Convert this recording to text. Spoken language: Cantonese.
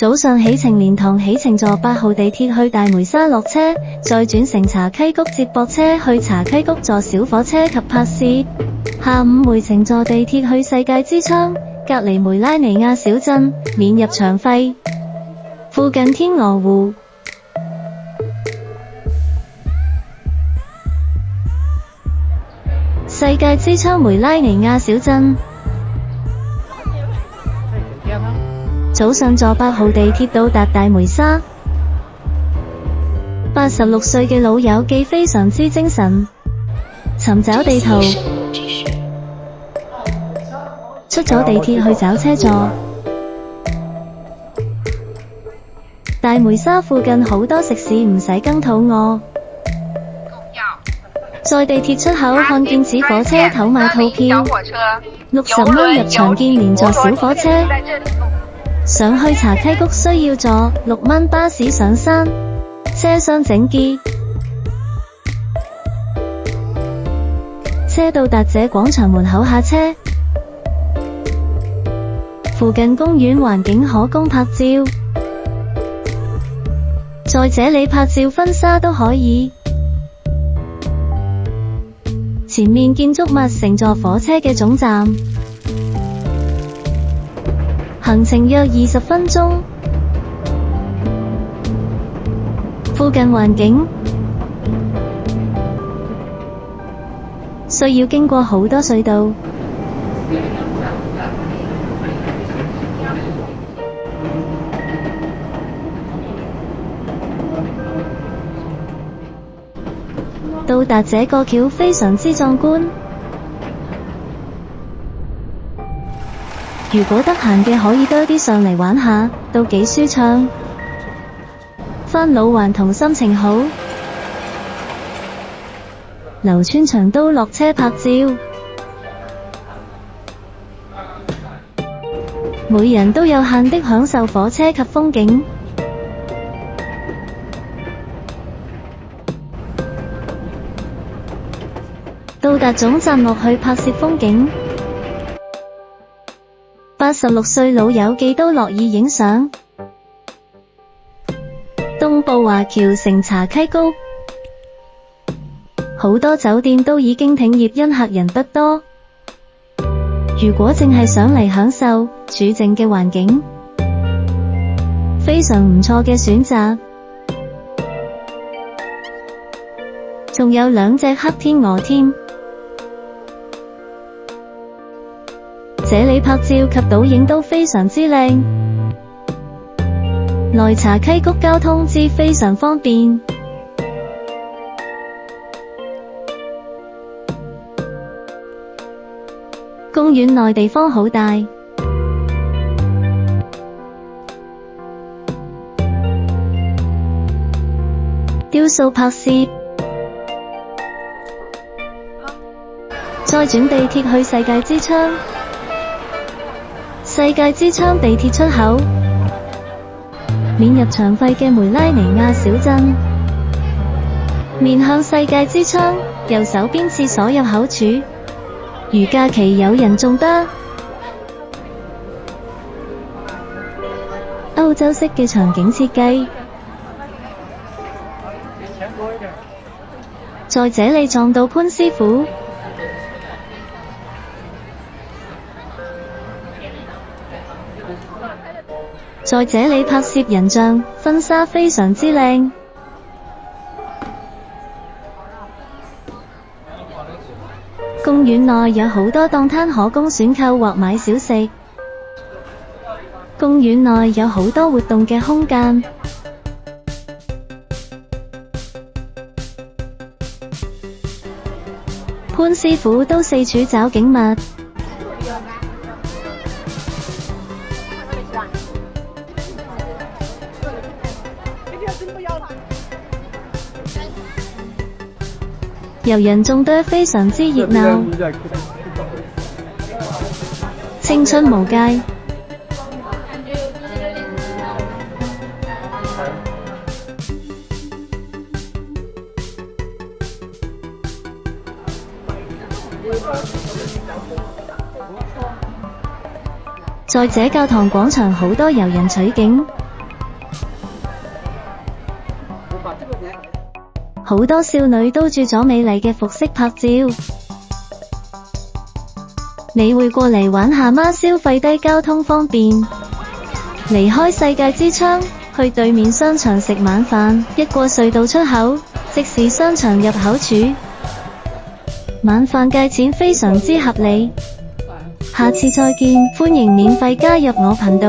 早上起程蓮塘喜晴坐8號地鐵去大梅沙落車，再轉乘茶溪谷接駁車去茶溪谷坐小火車及柏士。下午回程坐地鐵去世界之窗，隔離梅拉尼亞小鎮，免入場費。附近天鵝湖。世界之窗梅拉尼亞小鎮。早上坐8號地鐵到達大梅沙。86歲嘅老友記非常之精神，尋找地圖，出咗地鐵去找車座。大梅沙附近好多食肆，唔使更肚餓。在地鐵出口看見紙火車頭買套票，60蚊入場見連座小火車。上去茶溪谷需要坐6蚊巴士上山，車廂整潔。車到達這廣場門口下車，附近公園環境可供拍照，在這裡拍照婚紗都可以。前面建築物乘坐火車嘅總站，行程約20分鐘。附近環境需要經過好多隧道，到達這個橋非常之壯觀。如果得閒嘅可以多啲上嚟玩下，都幾舒暢。返老環同心情好，劉川祥都落車拍照，每人都有限的享受火車及風景。到達總站落去拍攝風景。86歲老友記都樂意影相。東部華僑城茶溪谷，好多酒店都已經停業，因客人不多。如果淨係想嚟享受恬靜嘅環境，非常唔錯嘅選擇。仲有2隻黑天鵝添。這裡拍照及倒影都非常之靚。來茶溪谷交通之非常方便。公園內地方好大，雕塑拍攝，再轉地鐵去世界之窗。世界之窗地鐵出口，免入場費嘅梅拉尼亞小鎮，面向世界之窗，右手邊廁所入口處。如假期有人仲得歐洲式嘅場景設計，在這裡撞到潘師傅。在這裡拍攝人像，婚紗非常之靚。公園內有好多檔攤可供選購或買小食。公園內有好多活動嘅空間。潘師傅都四處找景物。遊人眾多，非常之熱鬧，青春無界。在這教堂廣場好多遊人取景，好多少女都着咗美麗嘅服飾拍照。你會過嚟玩下嗎？消費低，交通方便，離開世界之窗，去對面商場食晚飯，一過隧道出口，即是商場入口處。晚飯計錢非常之合理。下次再見，歡迎免費加入我頻道。